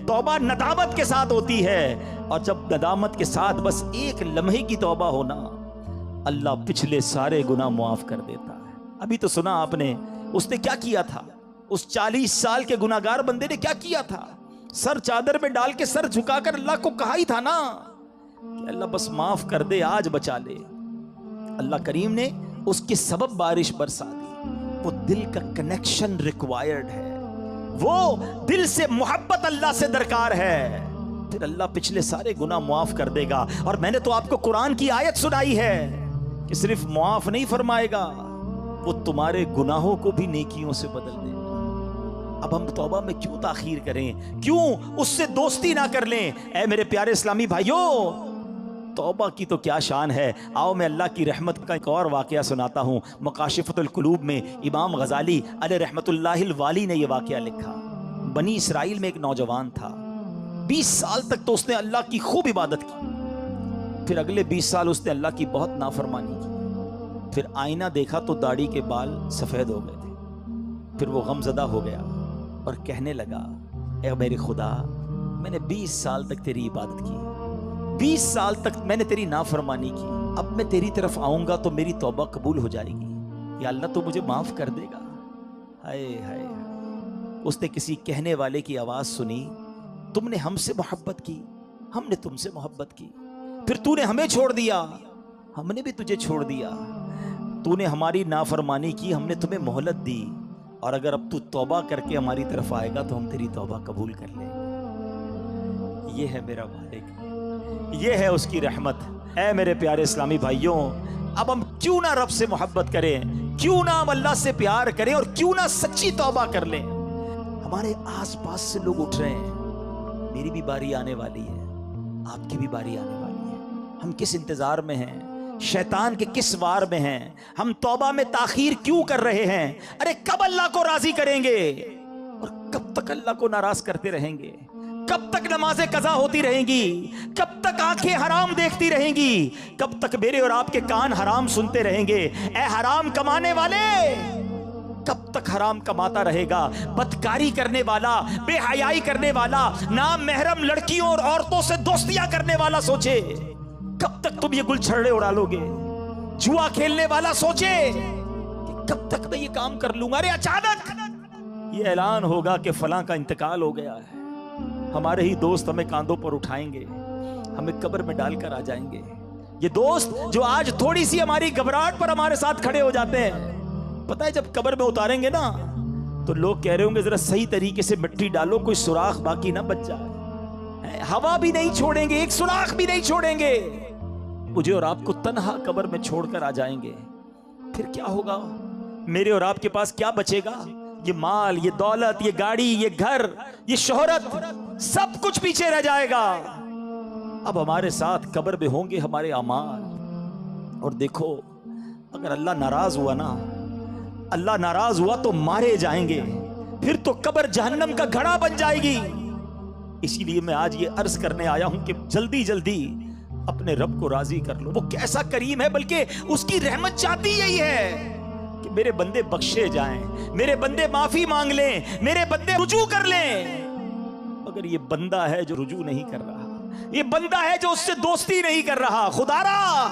توبہ ندامت کے ساتھ ہوتی ہے، اور جب ندامت کے ساتھ بس ایک لمحے کی توبہ ہونا، اللہ پچھلے سارے گناہ معاف کر دیتا ہے۔ ابھی تو سنا آپ نے اس نے کیا کیا تھا، اس 40 سال کے گناہگار بندے نے کیا کیا تھا؟ سر چادر میں ڈال کے سر جھکا کر اللہ کو کہا ہی تھا نا کہ اللہ بس معاف کر دے، آج بچا لے۔ اللہ کریم نے اس کے سبب بارش برسا دی۔ وہ دل کا کنیکشن ریکوائرڈ ہے، وہ دل سے محبت اللہ سے درکار ہے، پھر اللہ پچھلے سارے گناہ معاف کر دے گا۔ اور میں نے تو آپ کو قرآن کی آیت سنائی ہے کہ صرف معاف نہیں فرمائے گا، وہ تمہارے گناہوں کو بھی نیکیوں سے بدل دے گا۔ اب ہم توبہ میں کیوں تاخیر کریں، کیوں اس سے دوستی نہ کر لیں؟ اے میرے پیارے اسلامی بھائیوں، توبہ کی تو کیا شان ہے۔ آؤ میں اللہ کی رحمت کا ایک اور واقعہ سناتا ہوں۔ مکاشفۃ القلوب میں امام غزالی علیہ رحمت اللہ الوالی نے یہ واقعہ لکھا۔ بنی اسرائیل میں ایک نوجوان تھا، 20 سال تک تو اس نے اللہ کی خوب عبادت کی، پھر اگلے 20 سال اس نے اللہ کی بہت نافرمانی کی۔ پھر آئینہ دیکھا تو داڑھی کے بال سفید ہو گئے تھے۔ پھر وہ غم زدہ ہو گیا اور کہنے لگا، اے میرے خدا، میں نے 20 سال تک تیری عبادت کی، 20 سال تک میں نے تیری نافرمانی کی، اب میں تیری طرف آؤں گا تو میری توبہ قبول ہو جائے گی، یا اللہ تو مجھے معاف کر دے گا۔ ہائے ہائے، اس نے کسی کہنے والے کی آواز سنی، تم نے ہم سے محبت کی، ہم نے تم سے محبت کی، پھر تو نے ہمیں چھوڑ دیا، ہم نے بھی تجھے چھوڑ دیا، تو نے ہماری نافرمانی کی، ہم نے تمہیں مہلت دی، اور اگر اب تو توبہ کر کے ہماری طرف آئے گا تو ہم تیری توبہ قبول کر لیں گے۔ یہ ہے میرا مالک، یہ ہے اس کی رحمت۔ اے میرے پیارے اسلامی بھائیوں، اب ہم کیوں نہ رب سے محبت کریں، کیوں نہ ہم اللہ سے پیار کریں، اور کیوں نہ سچی توبہ کر لیں۔ ہمارے آس پاس سے لوگ اٹھ رہے ہیں، میری بھی باری آنے والی ہے، آپ کی بھی باری آنے والی ہے۔ ہم کس انتظار میں ہیں، شیطان کے کس وار میں ہیں؟ ہم توبہ میں تاخیر کیوں کر رہے ہیں؟ ارے کب اللہ کو راضی کریں گے، اور کب تک اللہ کو ناراض کرتے رہیں گے؟ کب تک نمازیں قضا ہوتی رہیں گی؟ کب تک آنکھیں حرام دیکھتی رہیں گی؟ کب تک میرے اور آپ کے کان حرام سنتے رہیں گے؟ اے حرام کمانے والے، کب تک حرام کماتا رہے گا؟ بدکاری کرنے والا، بے حیائی کرنے والا، نام محرم لڑکیوں اور عورتوں سے دوستیاں کرنے والا سوچے کب تک تم یہ گل چھڑے اڑا لو گے؟ جوا کھیلنے والا سوچے کہ کب تک میں یہ کام کر لوں گا؟ ارے اچانک یہ اعلان ہوگا کہ فلاں کا انتقال ہو گیا ہے، ہمارے ہی دوست ہمیں کاندھوں پر اٹھائیں گے، ہمیں قبر میں ڈال کر آ جائیں گے۔ یہ دوست جو آج تھوڑی سی ہماری گھبراہٹ پر ہمارے ساتھ کھڑے ہو جاتے ہیں، پتہ ہے جب قبر میں اتاریں گے نا تو لوگ کہہ رہے ہوں گے ذرا صحیح طریقے سے مٹی ڈالو، کوئی سوراخ باقی نہ بچ جائے۔ ہوا بھی نہیں چھوڑیں گے، ایک سوراخ بھی نہیں چھوڑیں گے، مجھے اور آپ کو تنہا قبر میں چھوڑ کر آ جائیں گے۔ پھر کیا ہوگا؟ میرے اور آپ کے پاس کیا بچے گا؟ یہ مال، یہ دولت، یہ گاڑی، یہ گھر، یہ شہرت، سب کچھ پیچھے رہ جائے گا۔ اب ہمارے ساتھ قبر میں ہوں گے ہمارے اعمال۔ اور دیکھو، اگر اللہ ناراض ہوا نا، اللہ ناراض ہوا تو مارے جائیں گے، پھر تو قبر جہنم کا گھڑا بن جائے گی۔ اسی لیے میں آج یہ عرض کرنے آیا ہوں کہ جلدی جلدی اپنے رب کو راضی کر لو۔ وہ کیسا کریم ہے، بلکہ اس کی رحمت چاہتی یہی ہے کہ میرے بندے بخشے جائیں، میرے بندے معافی مانگ لیں، میرے بندے رجوع کر لیں۔ مگر یہ بندہ ہے جو رجوع نہیں کر رہا، یہ بندہ ہے جو اس سے دوستی نہیں کر رہا۔ خدا را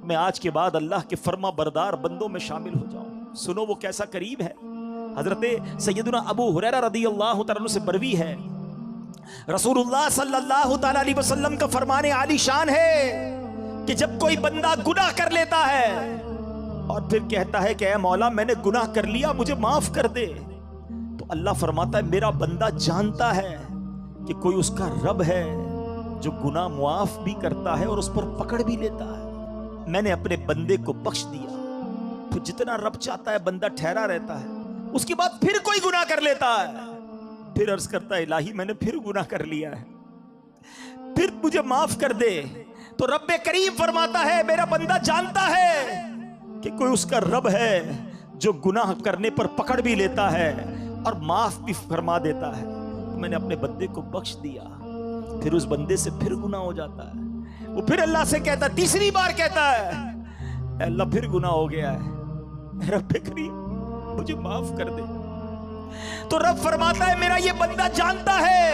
میں آج کے بعد اللہ کے فرما بردار بندوں میں شامل ہو جاؤں۔ سنو وہ کیسا کریم ہے۔ حضرت سیدنا ابو ہریرہ رضی اللہ تعالیٰ عنہ سے بروی ہے، رسول اللہ صلی اللہ تعالیٰ علیہ وسلم کا فرمان عالی شان ہے کہ جب کوئی بندہ گناہ کر لیتا ہے اور پھر کہتا ہے کہ اے مولا میں نے گناہ کر لیا، مجھے معاف کر دے، تو اللہ فرماتا ہے میرا بندہ جانتا ہے کہ کوئی اس کا رب ہے جو گناہ معاف بھی کرتا ہے اور اس پر پکڑ بھی لیتا ہے۔ میں نے اپنے بندے کو بخش دیا۔ پھر جتنا رب چاہتا ہے بندہ ٹھہرا رہتا ہے، اس کے بعد پھر کوئی گناہ کر لیتا ہے، پھر عرض کرتا ہے الہی میں نے پھر گناہ کر لیا ہے، پھر مجھے معاف کر دے۔ تو رب کریم فرماتا ہے میرا بندہ جانتا ہے کہ کوئی اس کا رب ہے جو گناہ کرنے پر پکڑ بھی لیتا ہے اور معاف بھی فرما دیتا ہے۔ میں نے اپنے بندے کو بخش دیا، پھر اس بندے سے پھر گناہ ہو جاتا ہے، وہ پھر اللہ سے کہتا ہے، تیسری بار کہتا ہے اے اللہ پھر گناہ ہو گیا ہے، رب کریم مجھے معاف کر دے۔ تو رب فرماتا ہے میرا یہ بندہ جانتا ہے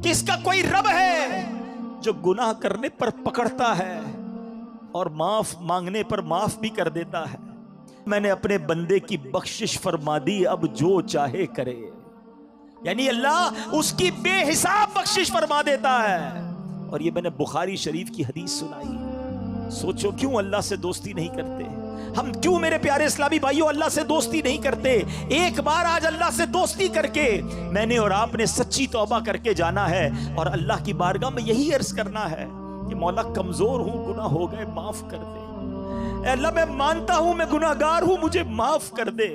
کہ اس کا کوئی رب ہے جو گناہ کرنے پر پکڑتا ہے اور معاف مانگنے پر معاف بھی کر دیتا ہے. میں نے اپنے بندے کی بخشش فرما دی، اب جو چاہے کرے. یعنی اللہ اس کی بے حساب بخشش فرما دیتا ہے. اور یہ میں نے بخاری شریف کی حدیث سنائی. سوچو کیوں اللہ سے دوستی نہیں کرتے ہم؟ کیوں میرے پیارے اسلامی بھائیوں اللہ سے دوستی نہیں کرتے؟ ایک بار آج اللہ سے دوستی کر کے میں نے اور آپ نے سچی توبہ کر کے جانا ہے اور اللہ کی بارگاہ میں یہی عرض کرنا ہے کہ مولا کمزور ہوں، گناہ ہو گئے، معاف کر دے. اے اللہ میں مانتا ہوں میں گناہ گار ہوں، مجھے معاف کر دے.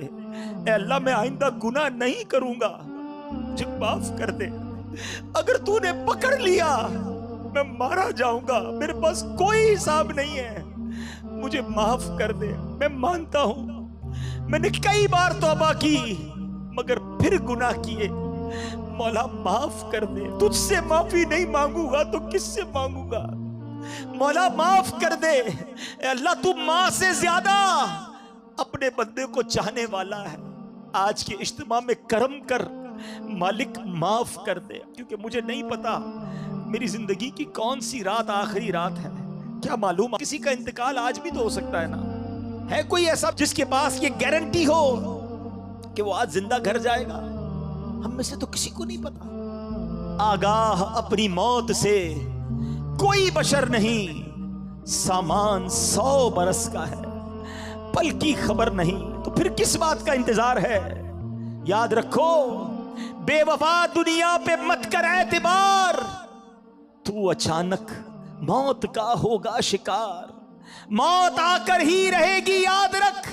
اے اللہ میں آئندہ گناہ نہیں کروں گا، مجھے معاف کر دے. اگر تو نے پکڑ لیا میں مارا جاؤں گا، میرے پاس کوئی حساب نہیں ہے، مجھے معاف کر دے. میں مانتا ہوں میں نے کئی بار توبہ کی مگر پھر گناہ کیے، مولا معاف کر دے. تجھ سے معافی نہیں مانگوں گا تو کس سے مانگوں گا؟ مولا معاف کر دے. اے اللہ تو ماں سے زیادہ اپنے بندے کو چاہنے والا ہے. آج کے اجتماع میں کرم کر مالک، معاف کر دے. کیونکہ مجھے نہیں پتا میری زندگی کی کون سی رات آخری رات ہے. کیا معلوم کسی کا انتقال آج بھی تو ہو سکتا ہے نا. ہے کوئی ایسا جس کے پاس یہ گارنٹی ہو کہ وہ آج زندہ گھر جائے گا؟ ہم میں سے تو کسی کو نہیں پتا. آگاہ اپنی موت سے کوئی بشر نہیں، سامان 100 برس کا ہے، پل کی خبر نہیں، تو پھر کس بات کا انتظار ہے؟ یاد رکھو بے وفا دنیا پہ مت کر اعتبار، تو اچانک موت کا ہوگا شکار. موت آ کر ہی رہے گی یاد رکھ،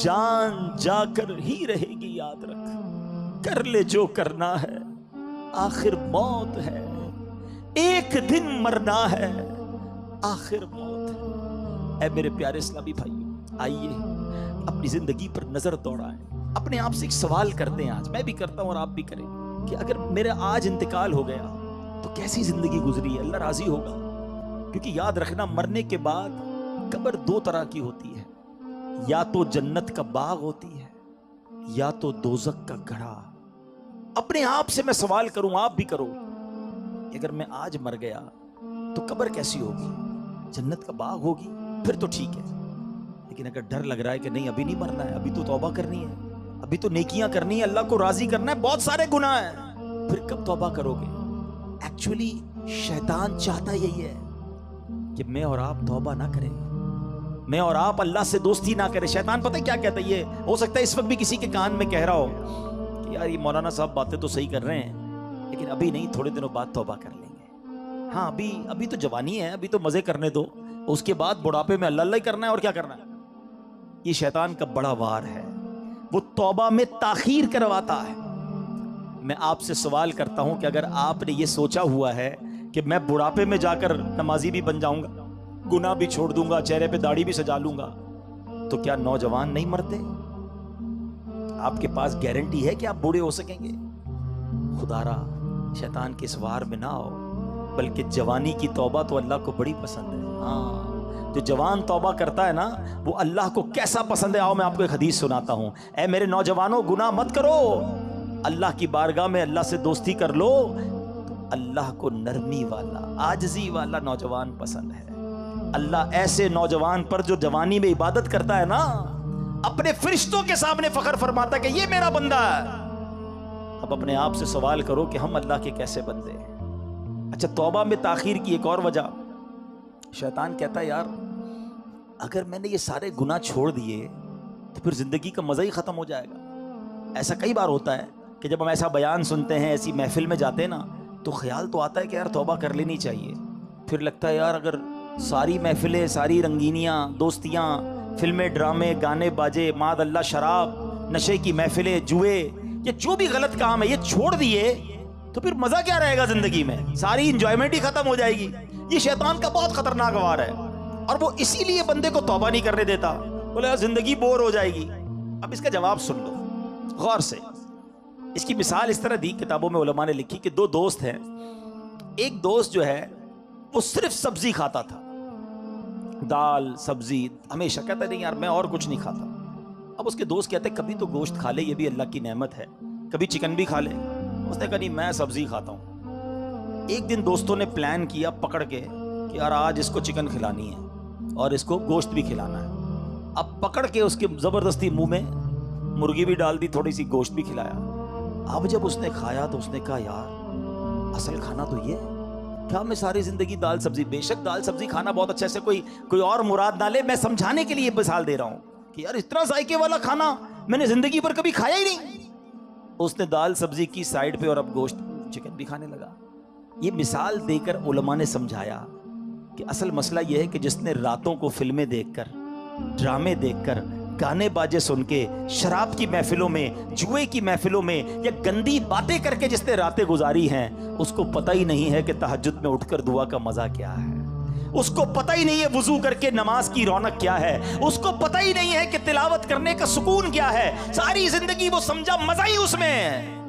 جان جا کر ہی رہے گی یاد رکھ. کر لے جو کرنا ہے، آخر موت ہے، ایک دن مرنا ہے، آخر موت ہے. اے میرے پیارے اسلامی بھائیو، آئیے اپنی زندگی پر نظر دوڑائیں. اپنے آپ سے ایک سوال کرتے ہیں، آج میں بھی کرتا ہوں اور آپ بھی کریں، کہ اگر میرا آج انتقال ہو گیا تو کیسی زندگی گزری ہے؟ اللہ راضی ہوگا؟ کیونکہ یاد رکھنا مرنے کے بعد قبر 2 طرح کی ہوتی ہے، یا تو جنت کا باغ ہوتی ہے یا تو دوزخ کا گڑھا. اپنے آپ سے میں سوال کروں، آپ بھی کرو، کہ اگر میں آج مر گیا تو قبر کیسی ہوگی؟ جنت کا باغ ہوگی؟ پھر تو ٹھیک ہے. لیکن اگر ڈر لگ رہا ہے کہ نہیں ابھی نہیں مرنا ہے، ابھی تو توبہ کرنی ہے، ابھی تو نیکیاں کرنی ہے، اللہ کو راضی کرنا ہے، بہت سارے گناہ ہیں، پھر کب توبہ کرو گے؟ ایکچولی شیطان چاہتا یہی ہے کہ میں اور آپ توبہ نہ کریں، میں اور آپ اللہ سے دوستی نہ کریں. شیطان پتہ کیا کہتا ہے؟ یہ ہو سکتا ہے اس وقت بھی کسی کے کان میں کہہ رہا ہو کہ یار یہ مولانا صاحب باتیں تو صحیح کر رہے ہیں لیکن ابھی نہیں، تھوڑے دنوں بعد توبہ کر لیں گے. ہاں ابھی تو جوانی ہے، ابھی تو مزے کرنے دو، اس کے بعد بڑھاپے میں اللہ اللہ ہی کرنا ہے اور کیا کرنا ہے. یہ شیطان کا بڑا وار ہے، وہ توبہ میں تاخیر کرواتا ہے. میں آپ سے سوال کرتا ہوں کہ اگر آپ نے یہ سوچا ہوا ہے کہ میں بڑھاپے میں جا کر نمازی بھی بن جاؤں گا، گناہ بھی چھوڑ دوں گا، چہرے پہ داڑھی بھی سجا لوں گا، تو کیا نوجوان نہیں مرتے؟ آپ کے پاس گارنٹی ہے کہ آپ بوڑھے ہو سکیں گے؟ خدا را شیطان کے اس وار میں نہ آؤ، بلکہ جوانی کی توبہ تو اللہ کو بڑی پسند ہے. ہاں، جو جوان توبہ کرتا ہے نا وہ اللہ کو کیسا پسند ہے. آؤ میں آپ کو ایک حدیث سناتا ہوں. اے میرے نوجوانوں، گناہ مت کرو، اللہ کی بارگاہ میں اللہ سے دوستی کر لو. اللہ کو نرمی والا، عاجزی والا نوجوان پسند ہے. اللہ ایسے نوجوان پر جو جوانی میں عبادت کرتا ہے نا، اپنے فرشتوں کے سامنے فخر فرماتا ہے کہ یہ میرا بندہ ہے. اب اپنے آپ سے سوال کرو کہ ہم اللہ کے کیسے بندے ہیں. اچھا، توبہ میں تاخیر کی ایک اور وجہ، شیطان کہتا ہے یار اگر میں نے یہ سارے گناہ چھوڑ دیے تو پھر زندگی کا مزہ ہی ختم ہو جائے گا. ایسا کئی بار ہوتا ہے کہ جب ہم ایسا بیان سنتے ہیں، ایسی محفل میں جاتے ہیں نا، تو خیال تو آتا ہے کہ یار توبہ کر لینی چاہیے. پھر لگتا ہے یار اگر ساری محفلیں، ساری رنگینیاں، دوستیاں، فلمیں، ڈرامے، گانے باجے، معاذ اللہ شراب، نشے کی محفلیں، جوئے، یہ جو بھی غلط کام ہے یہ چھوڑ دیے تو پھر مزہ کیا رہے گا زندگی میں؟ ساری انجوائمنٹ ہی ختم ہو جائے گی. یہ شیطان کا بہت خطرناک وار ہے اور وہ اسی لیے بندے کو توبہ نہیں کرنے دیتا. بولے یار زندگی بور ہو جائے گی. اب اس کا جواب سن لو غور سے. اس کی مثال اس طرح دی، کتابوں میں علماء نے لکھی کہ 2 دوست ہیں. ایک دوست جو ہے وہ صرف سبزی کھاتا تھا، دال سبزی ہمیشہ، کہتا نہیں یار میں اور کچھ نہیں کھاتا. اب اس کے دوست کہتے کبھی تو گوشت کھا لے، یہ بھی اللہ کی نعمت ہے، کبھی چکن بھی کھا لے. اس نے کہا نہیں میں سبزی کھاتا ہوں. ایک دن دوستوں نے پلان کیا پکڑ کے کہ یار آج اس کو چکن کھلانی ہے اور اس کو گوشت بھی کھلانا ہے. اب پکڑ کے اس کے زبردستی منہ میں مرغی بھی ڈال دی, تھوڑی سی گوشت بھی کھلایا. اب جب اس نے کھایا تو اس نے کہا یار اصل کھانا تو یہ ہے. کیا میں ساری زندگی دال سبزی, بے شک دال سبزی کھانا بہت اچھا ہے, سے کوئی اور مراد نہ لے, میں سمجھانے کے لیے مثال دے رہا ہوں کہ یار اتنا ذائقے والا کھانا میں نے زندگی پر کبھی کھایا ہی نہیں. اس نے دال سبزی کی سائڈ پہ اور اب گوشت چکن بھی کھانے لگا. یہ مثال دے کر علماء نے سمجھایا کہ اصل مسئلہ یہ ہے کہ جس نے راتوں کو فلمیں دیکھ کر, ڈرامے دیکھ کر, گانے باجے سن کے, شراب کی محفلوں میں, جوئے کی محفلوں میں یا گندی باتیں کر کے جس نے راتیں گزاری ہیں, اس کو پتہ ہی نہیں ہے کہ تہجد میں اٹھ کر دعا کا مزہ کیا ہے. اس کو پتہ ہی نہیں ہے وضو کر کے نماز کی رونق کیا ہے. اس کو پتہ ہی نہیں ہے کہ تلاوت کرنے کا سکون کیا ہے. ساری زندگی وہ سمجھا مزہ ہی اس میں ہے.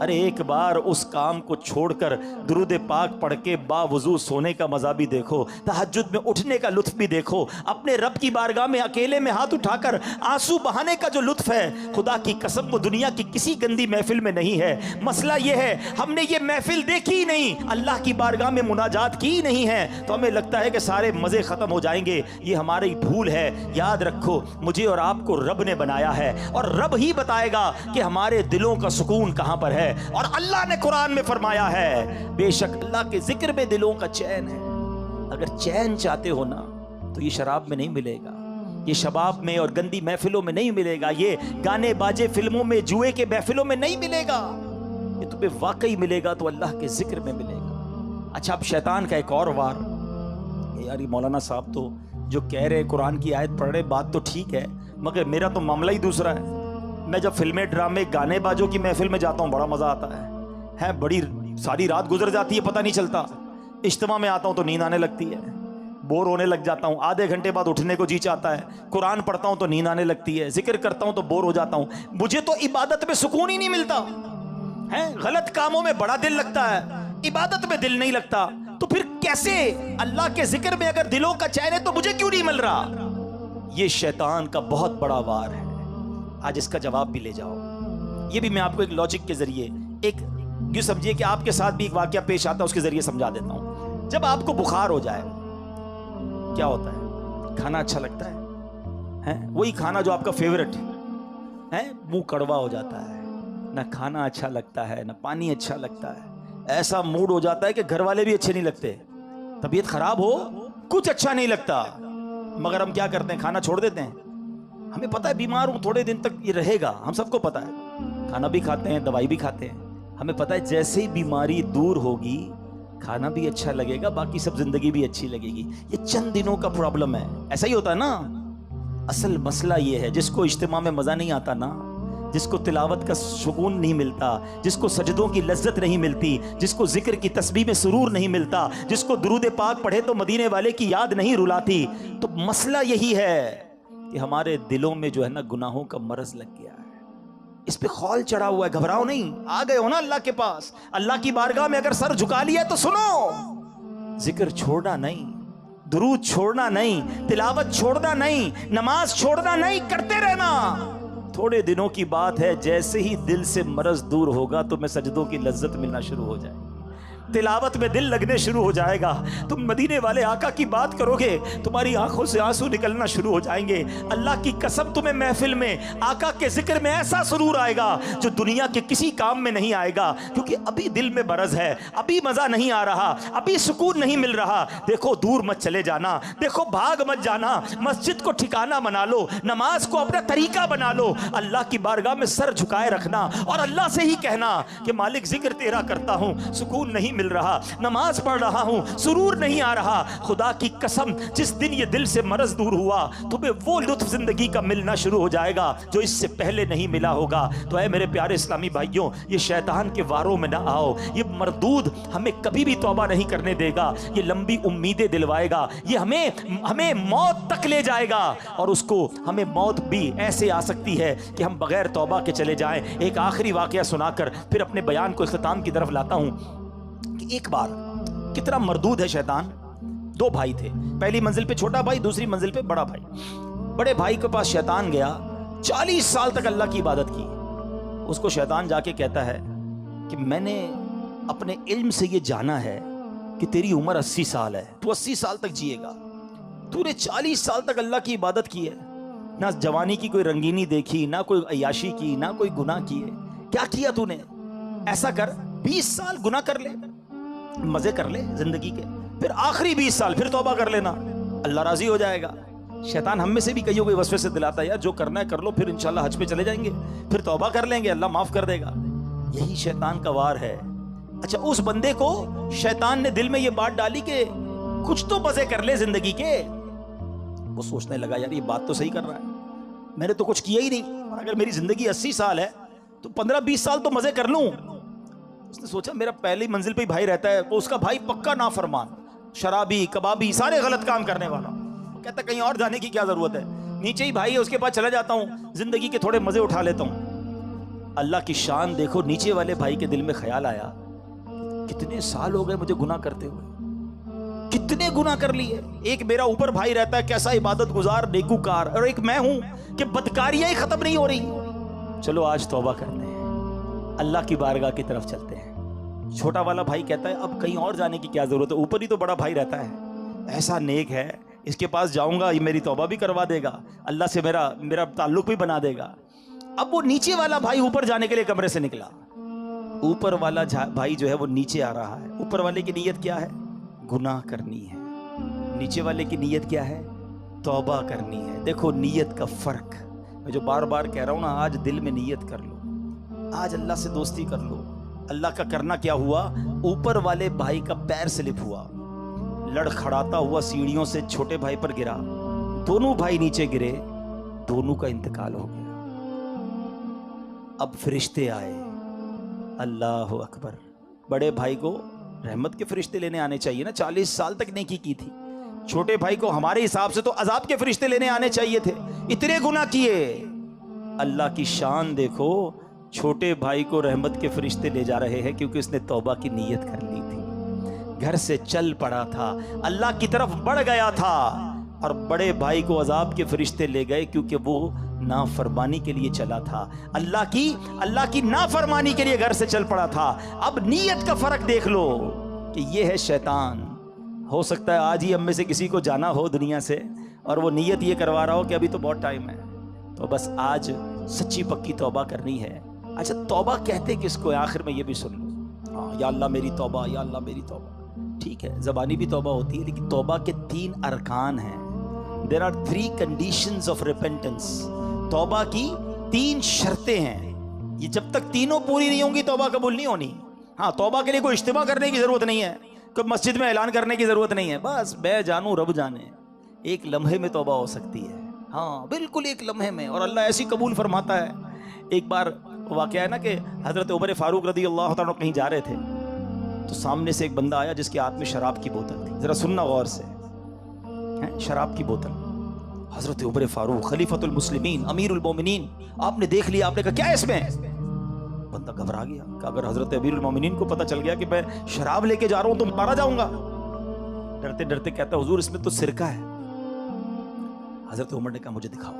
ارے ایک بار اس کام کو چھوڑ کر درود پاک پڑھ کے باوضو سونے کا مزہ بھی دیکھو, تہجد میں اٹھنے کا لطف بھی دیکھو, اپنے رب کی بارگاہ میں اکیلے میں ہاتھ اٹھا کر آنسو بہانے کا جو لطف ہے, خدا کی قسم وہ دنیا کی کسی گندی محفل میں نہیں ہے. مسئلہ یہ ہے ہم نے یہ محفل دیکھی ہی نہیں, اللہ کی بارگاہ میں مناجات کی نہیں ہے, تو ہمیں لگتا ہے کہ سارے مزے ختم ہو جائیں گے. یہ ہماری بھول ہے. یاد رکھو مجھے اور آپ کو رب نے بنایا ہے اور رب ہی بتائے گا کہ ہمارے دلوں کا سکون کہاں پر ہے. اور اللہ نے قرآن میں فرمایا ہے بے شک اللہ کے ذکر میں دلوں کا چین ہے. اگر چین چاہتے ہو نا تو یہ شراب میں نہیں ملے گا, یہ شباب میں اور گندی محفلوں میں نہیں ملے گا, یہ گانے باجے فلموں میں جوئے کے محفلوں میں نہیں ملے گا. یہ تمہیں واقعی ملے گا تو اللہ کے ذکر میں ملے گا. اچھا اب شیطان کا ایک اور وار. یار یہ مولانا صاحب تو جو کہہ رہے قرآن کی آیت پڑھ رہے بات تو ٹھیک ہے, مگر میرا تو معاملہ ہی دوسرا ہے. میں جب فلمیں ڈرامے گانے باجوں کی محفل میں جاتا ہوں بڑا مزہ آتا ہے, بڑی ساری رات گزر جاتی ہے پتہ نہیں چلتا. اجتماع میں آتا ہوں تو نیند آنے لگتی ہے, بور ہونے لگ جاتا ہوں, آدھے گھنٹے بعد اٹھنے کو جی چاہتا ہے, قرآن پڑھتا ہوں تو نیند آنے لگتی ہے, ذکر کرتا ہوں تو بور ہو جاتا ہوں. مجھے تو عبادت میں سکون ہی نہیں ملتا ہے. غلط کاموں میں بڑا دل لگتا ہے, عبادت میں دل نہیں لگتا. تو پھر کیسے اللہ کے ذکر میں اگر دلوں کا چین ہے تو مجھے کیوں نہیں مل رہا؟ یہ شیطان کا بہت بڑا وار ہے. آج اس کا جواب بھی لے جاؤ. یہ بھی میں آپ کو ایک لاجک کے ذریعے, ایک یوں سمجھیے کہ آپ کے ساتھ بھی ایک واقعہ پیش آتا ہے, اس کے ذریعے سمجھا دیتا ہوں. جب آپ کو بخار ہو جائے کیا ہوتا ہے؟ کھانا اچھا لگتا ہے, وہی کھانا جو آپ کا فیورٹ ہے, منہ کڑوا ہو جاتا ہے, نہ کھانا اچھا لگتا ہے نہ پانی اچھا لگتا ہے. ایسا موڈ ہو جاتا ہے کہ گھر والے بھی اچھے نہیں لگتے, طبیعت خراب ہو کچھ اچھا نہیں لگتا. مگر ہم کیا کرتے ہیں؟ کھانا چھوڑ دیتے ہیں. ہمیں پتہ ہے بیمار ہوں تھوڑے دن تک یہ رہے گا, ہم سب کو پتہ ہے. کھانا بھی کھاتے ہیں, دوائی بھی کھاتے ہیں. ہمیں پتہ ہے جیسے ہی بیماری دور ہوگی کھانا بھی اچھا لگے گا, باقی سب زندگی بھی اچھی لگے گی. یہ چند دنوں کا پرابلم ہے. ایسا ہی ہوتا ہے نا. اصل مسئلہ یہ ہے جس کو اجتماع میں مزہ نہیں آتا نا, جس کو تلاوت کا سکون نہیں ملتا, جس کو سجدوں کی لذت نہیں ملتی, جس کو ذکر کی تسبیح میں سرور نہیں ملتا, جس کو درود پاک پڑھے تو مدینے والے کی یاد نہیں رلاتی, تو مسئلہ یہی ہے کہ ہمارے دلوں میں جو ہے نا گناہوں کا مرض لگ گیا ہے. اس پہ خول چڑھا ہوا ہے. گھبراؤ نہیں, آ گئے ہو نا اللہ کے پاس, اللہ کی بارگاہ میں اگر سر جھکا لیا تو سنو, ذکر چھوڑنا نہیں, درود چھوڑنا نہیں, تلاوت چھوڑنا نہیں, نماز چھوڑنا نہیں, کرتے رہنا. تھوڑے دنوں کی بات ہے, جیسے ہی دل سے مرض دور ہوگا تو میں سجدوں کی لذت ملنا شروع ہو جائے گی, تلاوت میں دل لگنے شروع ہو جائے گا. تم مدینے والے آقا کی بات کرو گے, تمہاری آنکھوں سے آنسو نکلنا شروع ہو جائیں گے. اللہ کی قسم تمہیں محفل میں آقا کے ذکر میں ایسا سرور آئے گا جو دنیا کے کسی کام میں نہیں آئے گا, کیونکہ ابھی دل میں مرض ہے, ابھی مزہ نہیں آ رہا, ابھی سکون نہیں مل رہا. دیکھو دور مت چلے جانا, دیکھو بھاگ مت جانا, مسجد کو ٹھکانہ بنا لو, نماز کو اپنا طریقہ بنا لو, اللہ کی بارگاہ میں سر جھکائے رکھنا اور اللہ سے ہی کہنا کہ مالک ذکر تیرا کرتا ہوں, سکون نہیں مل رہا, نماز پڑھ رہا ہوں, سرور نہیں آ رہا. خدا کی قسم جس دن یہ دل سے مرض دور ہوا تمہیں وہ لطف زندگی کا ملنا شروع ہو جائے گا جو اس سے پہلے نہیں ملا ہوگا. تو اے میرے پیارے اسلامی بھائیوں, یہ شیطان کے واروں میں نہ آؤ. یہ مردود ہمیں کبھی بھی توبہ نہیں کرنے دے گا, یہ لمبی امیدیں دلوائے گا, یہ ہمیں موت تک لے جائے گا, اور اس کو ہمیں موت بھی ایسے آ سکتی ہے کہ ہم بغیر توبہ کے چلے جائیں. ایک آخری واقعہ سنا کر پھر اپنے بیان کو اختتام کی طرف لاتا ہوں کہ ایک بار کتنا مردود ہے شیطان. دو بھائی تھے, پہلی منزل پہ چھوٹا بھائی, دوسری منزل پہ بڑا بھائی. بڑے بھائی کے پاس شیطان گیا, 40 سال تک اللہ کی عبادت کی. اس کو شیطان جا کے کہتا ہے کہ میں نے اپنے علم سے یہ جانا ہے کہ تیری عمر 80 سال ہے، تو 80 سال تک جیے گا، تو نے 40 سال تک اللہ کی عبادت کی ہے، نہ جوانی کی کوئی رنگینی دیکھی، نہ کوئی عیاشی کی، نہ کوئی گناہ کیے، کیا کیا تو نے؟ ایسا کر 20 سال گناہ کر لے، مزے کر لے زندگی کے، پھر آخری 20 سال پھر توبہ کر لینا، اللہ راضی ہو جائے گا۔ شیطان ہم میں سے بھی کئیوں کو وسوسے سے دلاتا ہے، یار جو کرنا ہے کر لو، پھر انشاءاللہ حج پہ چلے جائیں گے، پھر توبہ کر لیں گے، اللہ معاف کر دے گا۔ یہی شیطان کا وار ہے۔ اچھا، اس بندے کو شیطان نے دل میں یہ بات ڈالی کہ کچھ تو مزے کر لے زندگی کے، وہ سوچنے لگا یار یہ بات تو صحیح کر رہا ہے، میں نے تو کچھ کیا ہی نہیں، اور اگر میری زندگی 80 سال ہے تو 15-20 سال تو مزے کر لوں۔ اس نے سوچا میرا پہلی منزل پہ ہی بھائی رہتا ہے، وہ اس کا بھائی پکا نافرمان، شرابی، کبابی، سارے غلط کام کرنے والا، کہتا کہیں اور جانے کی کیا ضرورت ہے، نیچے ہی بھائی ہے اس کے پاس چلا جاتا ہوں، زندگی کے تھوڑے مزے اٹھا لیتا ہوں۔ اللہ کی شان دیکھو، نیچے والے بھائی کے دل میں خیال آیا کتنے سال ہو گئے مجھے گناہ کرتے ہوئے، کتنے گناہ کر لیے، ایک میرا اوپر بھائی رہتا ہے کیسا عبادت گزار نیکوکار، اور ایک میں ہوں کہ بدکاریاں ہی ختم نہیں ہو رہی، چلو آج توبہ کرتے ہیں، اللہ کی بارگاہ کی طرف چلتے ہیں۔ چھوٹا والا بھائی کہتا ہے اب کہیں اور جانے کی کیا ضرورت ہے، اوپر ہی تو بڑا بھائی رہتا ہے، ایسا نیک ہے، اس کے پاس جاؤں گا یہ میری توبہ بھی کروا دے گا، اللہ سے میرا تعلق بھی بنا دے گا۔ اب وہ نیچے والا بھائی اوپر جانے کے لیے کمرے سے نکلا، اوپر والا بھائی جو ہے وہ نیچے آ رہا ہے، اوپر والے کی نیت کیا ہے؟ گناہ کرنی ہے، نیچے والے کی نیت کیا ہے؟ توبہ کرنی ہے۔ دیکھو نیت کا فرق، میں جو بار بار کہہ رہا ہوں نا، آج دل میں نیت کر لو، آج اللہ سے دوستی کر لو۔ اللہ کا کرنا کیا ہوا؟ اوپر والے بھائی کا پیر سلپ ہوا، لڑکھڑاتا ہوا سیڑھیوں سے چھوٹے بھائی پر گرا، دونوں بھائی نیچے گرے، دونوں کا انتقال ہو گیا۔ اب فرشتے آئے، اللہ اکبر، بڑے بھائی کو رحمت کے فرشتے لینے آنے چاہیے نا، 40 سال تک نیکی کی تھی، چھوٹے بھائی کو ہمارے حساب سے تو عذاب کے فرشتے لینے آنے چاہیے تھے، اتنے گناہ کیے۔ اللہ کی شان دیکھو، چھوٹے بھائی کو رحمت کے فرشتے لے جا رہے ہیں کیونکہ اس نے توبہ کی نیت کر لی تھی، گھر سے چل پڑا تھا، اللہ کی طرف بڑھ گیا تھا، اور بڑے بھائی کو عذاب کے فرشتے لے گئے کیونکہ وہ نافرمانی کے لیے چلا تھا، اللہ کی نافرمانی کے لیے گھر سے چل پڑا تھا۔ اب نیت کا فرق دیکھ لو کہ یہ ہے شیطان۔ ہو سکتا ہے آج ہی ہم میں سے کسی کو جانا ہو دنیا سے اور وہ نیت یہ کروا رہا ہو کہ ابھی تو بہت ٹائم ہے، تو بس آج سچی پکی توبہ کرنی ہے۔ اچھا، توبہ کہتے کس کو ہے؟ آخر میں یہ بھی سن لو، ہاں، یا اللہ میری توبہ، یا اللہ میری توبہ، ٹھیک ہے، زبانی بھی توبہ ہوتی ہے، لیکن توبہ کے 3 ارکان ہیں۔ There are 3 conditions of repentance۔ توبہ کی 3 شرطیں ہیں، یہ جب تک تینوں پوری نہیں ہوں گی توبہ قبول نہیں ہونی۔ ہاں، توبہ کے لیے کوئی اجتماع کرنے کی ضرورت نہیں ہے، کوئی مسجد میں اعلان کرنے کی ضرورت نہیں ہے، بس میں جانوں رب جانے، ایک لمحے میں توبہ ہو سکتی ہے، ہاں بالکل ایک لمحے میں، اور اللہ ایسی قبول فرماتا ہے۔ ایک بار واقعہ ہے نا کہ حضرت عمر فاروق رضی اللہ تعالیٰ کہیں جا رہے تھے، تو سامنے سے ایک بندہ آیا جس کے ہاتھ میں شراب کی بوتل تھی، ذرا سننا غور سے، شراب کی بوتل۔ حضرت عمر فاروق خلیفۃ المسلمین، امیر المومنین، آپ نے دیکھ لیا، آپ نے کہا کیا ہے اس میں؟ بندہ گھبرا گیا کہ اگر حضرت امیر المومنین کو پتہ چل گیا کہ میں شراب لے کے جا رہا ہوں تو مارا جاؤں گا۔ ڈرتے ڈرتے کہتا حضور اس میں تو سرکہ ہے۔ حضرت عمر نے کہا مجھے دکھاؤ۔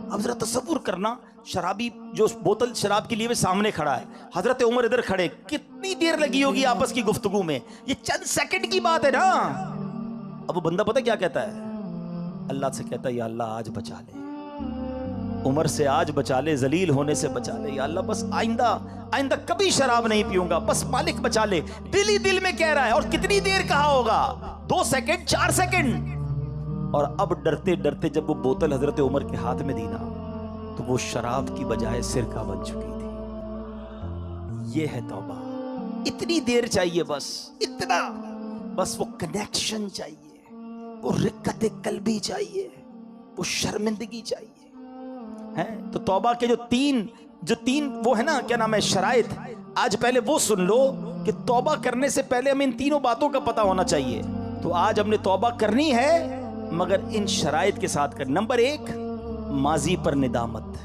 اب ذرا تصور کرنا، شرابی جو بوتل شراب کے لیے سامنے کھڑا ہے، حضرت عمر ادھر کھڑے، کتنی دیر لگی ہوگی آپس کی گفتگو میں، یہ چند سیکنڈ کی بات ہے نا۔ اب وہ بندہ پتہ کیا کہتا ہے؟ اللہ سے کہتا ہے یا اللہ آج بچا لے، عمر سے آج بچا لے، ذلیل ہونے سے بچا لے، یا اللہ بس آئندہ کبھی شراب نہیں پیوں گا، بس مالک بچا لے۔ دل ہی دل میں کہہ رہا ہے، اور کتنی دیر کہا ہوگا؟ 2 سیکنڈ، 4 سیکنڈ۔ اور اب ڈرتے ڈرتے جب وہ بوتل حضرت عمر کے ہاتھ میں دی نا، تو وہ شراب کی بجائے سرکہ بن چکی تھی۔ یہ ہے توبہ۔ اتنی دیر چاہیے، بس اتنا، بس وہ کنیکشن چاہیے، وہ رقت قلبی چاہیے، وہ شرمندگی چاہیے، ہے تو توبہ کے جو تین وہ ہے نا، کیا نام ہے، شرائط، آج پہلے وہ سن لو کہ توبہ کرنے سے پہلے ہمیں ان تینوں باتوں کا پتہ ہونا چاہیے۔ تو آج ہم نے توبہ کرنی ہے مگر ان شرائط کے ساتھ کر۔ نمبر 1، ماضی پر ندامت،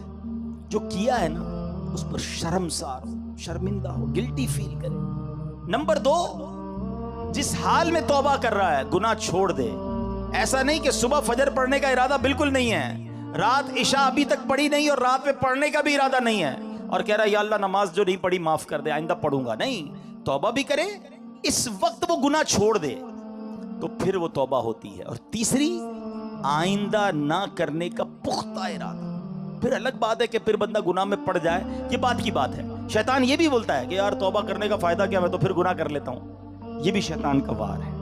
جو کیا ہے نا اس پر شرمسار ہو، شرمندہ ہو، گلٹی فیل کرے۔ نمبر 2، جس حال میں توبہ کر رہا ہے گناہ چھوڑ دے۔ ایسا نہیں کہ صبح فجر پڑھنے کا ارادہ بالکل نہیں ہے، رات عشاء ابھی تک پڑھی نہیں اور رات میں پڑھنے کا بھی ارادہ نہیں ہے، اور کہہ رہا ہے یا اللہ نماز جو نہیں پڑھی معاف کر دے، آئندہ پڑھوں گا۔ نہیں، توبہ بھی کرے, اس وقت وہ گناہ چھوڑ دے تو پھر وہ توبہ ہوتی ہے. اور تیسری, آئندہ نہ کرنے کا پختہ ارادہ. پھر الگ بات ہے کہ پھر بندہ گناہ میں پڑ جائے, یہ بات کی بات ہے. شیطان یہ بھی بولتا ہے کہ یار توبہ کرنے کا فائدہ کیا, میں تو پھر گناہ کر لیتا ہوں. یہ بھی شیطان کا وار ہے.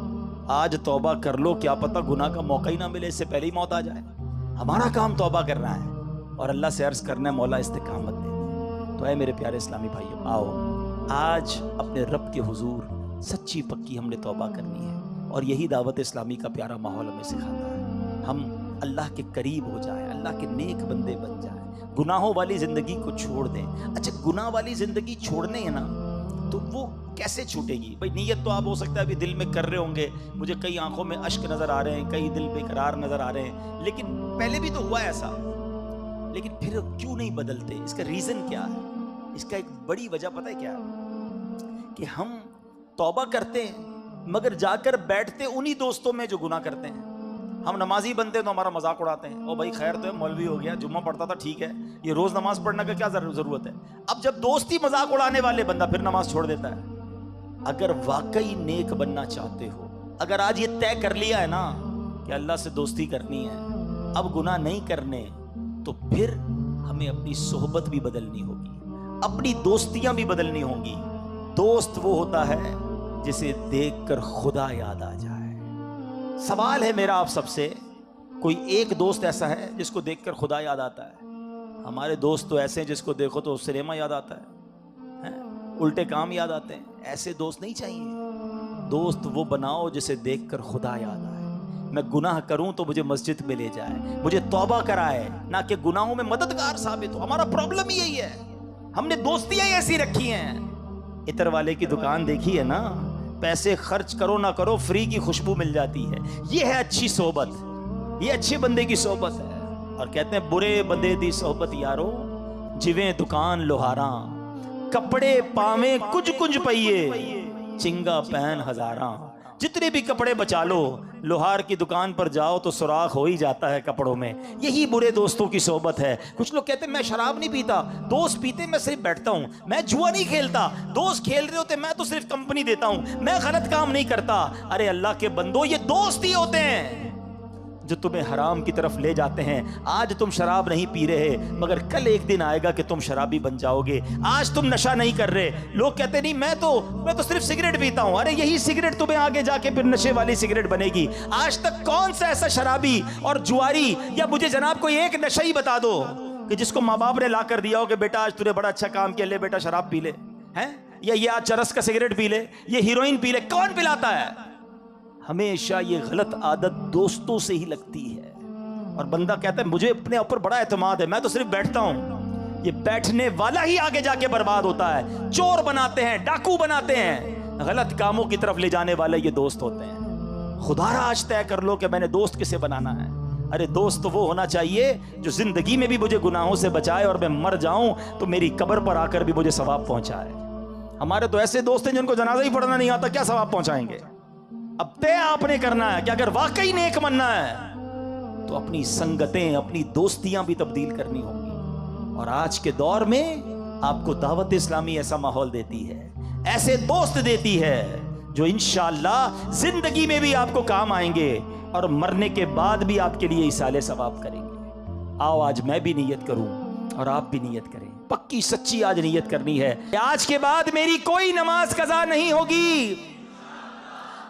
آج توبہ کر لو, کیا پتہ گناہ کا موقع ہی نہ ملے, اس سے پہلے ہی موت آ جائے. ہمارا کام توبہ کرنا ہے اور اللہ سے عرض کرنا ہے مولا استقامت دے. تو اے میرے پیارے اسلامی بھائیو, آؤ آج اپنے رب کے حضور سچی پکی ہم نے توبہ کرنی ہے. اور یہی دعوت اسلامی کا پیارا ماحول ہمیں سکھاتا ہے. ہم اللہ کے قریب ہو جائیں, اللہ کے نیک بندے بن جائیں, گناہوں والی زندگی کو چھوڑ دیں. اچھا, گناہ والی زندگی چھوڑنے ہے نا, تو وہ کیسے چھوٹے گی بھائی؟ نیت تو آپ ہو سکتا ہے ابھی دل میں کر رہے ہوں گے, مجھے کئی آنکھوں میں اشک نظر آ رہے ہیں, کئی دل بے قرار نظر آ رہے ہیں, لیکن پہلے بھی تو ہوا ایسا. لیکن پھر کیوں نہیں بدلتے؟ اس کا ریزن کیا ہے؟ اس کا ایک بڑی وجہ پتہ ہے کیا ہے؟ کہ ہم توبہ کرتے ہیں مگر جا کر بیٹھتے انہی دوستوں میں جو گناہ کرتے ہیں. ہم نمازی بنتے ہیں تو ہمارا مذاق اڑاتے ہیں, او بھائی خیر تو ہے, مولوی ہو گیا, جمعہ پڑھتا تھا, ٹھیک ہے, یہ روز نماز پڑھنے کا کیا ضرورت ہے. اب جب دوستی مذاق اڑانے والے, بندہ پھر نماز چھوڑ دیتا ہے. اگر واقعی نیک بننا چاہتے ہو, اگر آج یہ طے کر لیا ہے نا کہ اللہ سے دوستی کرنی ہے, اب گناہ نہیں کرنے, تو پھر ہمیں اپنی صحبت بھی بدلنی ہوگی, اپنی دوستیاں بھی بدلنی ہوں گی. دوست وہ ہوتا ہے جسے دیکھ کر خدا یاد آ جائے. سوال ہے میرا آپ سب سے, کوئی ایک دوست ایسا ہے جس کو دیکھ کر خدا یاد آتا ہے؟ ہمارے دوست تو ایسے ہیں جس کو دیکھو تو سنیما یاد آتا ہے, الٹے کام یاد آتے ہیں. ایسے دوست نہیں چاہیے. دوست وہ بناؤ جسے دیکھ کر خدا یاد آئے. میں گناہ کروں تو مجھے مسجد میں لے جائے, مجھے توبہ کرائے, نہ کہ گناہوں میں مددگار ثابت ہو. ہمارا پرابلم یہی ہے, ہم نے دوستیاں ایسی رکھی ہیں. عطر والے کی دکان دیکھی ہے نا, پیسے خرچ کرو نہ کرو فری کی خوشبو مل جاتی ہے. یہ ہے اچھی صحبت, یہ اچھے بندے کی صحبت ہے. اور کہتے ہیں برے بندے دی صحبت یارو, جویں دکان لوہاراں, کپڑے پاویں کچھ کچھ پئیے, چنگا پہن ہزاراں. جتنے بھی کپڑے بچا لو, لوہار کی دکان پر جاؤ تو سوراخ ہو ہی جاتا ہے کپڑوں میں. یہی برے دوستوں کی صحبت ہے. کچھ لوگ کہتے ہیں میں شراب نہیں پیتا, دوست پیتے میں صرف بیٹھتا ہوں, میں جوا نہیں کھیلتا, دوست کھیل رہے ہوتے میں تو صرف کمپنی دیتا ہوں, میں غلط کام نہیں کرتا. ارے اللہ کے بندو, یہ دوست ہی ہوتے ہیں جو تمہیں حرام کی طرف لے جاتے ہیں. آج تم شراب نہیں پی رہے, مگر کل ایک دن آئے گا کہ تم شرابی بن جاؤ گے. آج تم نشہ نہیں کر رہے, لوگ کہتے نہیں میں تو صرف سگریٹ پیتا ہوں. ارے یہی سگریٹ تمہیں آگے جا کے پھر نشے والی سگریٹ بنے گی. آج تک کون سا ایسا شرابی اور جواری, یا مجھے جناب کوئی ایک نشہ ہی بتا دو کہ جس کو ماں باپ نے لا کر دیا ہو کہ بیٹا آج تُو نے بڑا اچھا کام کیا, لے بیٹا شراب پی لے, ہیں, یا یہ آج چرس کا سگریٹ پی لے, یہ ہیروئن پی لے. کون پلاتا ہے؟ ہمیشہ یہ غلط عادت دوستوں سے ہی لگتی ہے. اور بندہ کہتا ہے مجھے اپنے اوپر بڑا اعتماد ہے, میں تو صرف بیٹھتا ہوں. یہ بیٹھنے والا ہی آگے جا کے برباد ہوتا ہے. چور بناتے ہیں, ڈاکو بناتے ہیں, غلط کاموں کی طرف لے جانے والے یہ دوست ہوتے ہیں. خدا را آج طے کر لو کہ میں نے دوست کسے بنانا ہے. ارے دوست وہ ہونا چاہیے جو زندگی میں بھی مجھے گناہوں سے بچائے, اور میں مر جاؤں تو میری قبر پر آ کر بھی مجھے ثواب پہنچائے. ہمارے تو ایسے دوست ہیں جن کو جنازہ ہی پڑھنا نہیں آتا, کیا ثواب پہنچائیں گے؟ اب طے آپ نے کرنا ہے کہ اگر واقعی نیک بننا ہے تو اپنی سنگتیں, اپنی دوستیاں بھی تبدیل کرنی ہوں گی. اور آج کے دور میں آپ کو دعوت اسلامی ایسا ماحول دیتی ہے, ایسے دوست دیتی ہے جو انشاءاللہ زندگی میں بھی آپ کو کام آئیں گے اور مرنے کے بعد بھی آپ کے لیے ایصال ثواب کریں گے. آؤ آج میں بھی نیت کروں اور آپ بھی نیت کریں. پکی سچی آج نیت کرنی ہے, آج کے بعد میری کوئی نماز قضا نہیں ہوگی.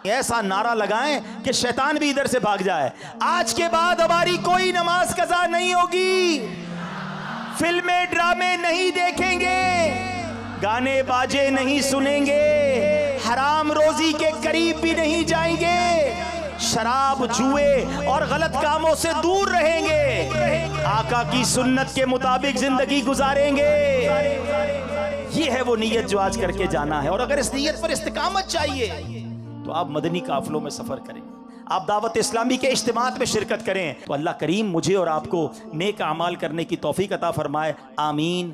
ایسا نعرہ لگائیں کہ شیطان بھی ادھر سے بھاگ جائے. آج کے بعد ہماری کوئی نماز قضا نہیں ہوگی, فلمیں ڈرامے نہیں دیکھیں گے, گانے باجے نہیں سنیں گے, حرام روزی کے قریب بھی نہیں جائیں گے, شراب جوئے اور غلط کاموں سے دور رہیں گے, آقا کی سنت کے مطابق زندگی گزاریں گے. یہ ہے وہ نیت جو آج کر کے جانا ہے. اور اگر اس نیت پر استقامت چاہیے تو آپ مدنی قافلوں میں سفر کریں, آپ دعوت اسلامی کے اجتماعات میں شرکت کریں. تو اللہ کریم مجھے اور آپ کو نیک اعمال کرنے کی توفیق عطا فرمائے. آمین.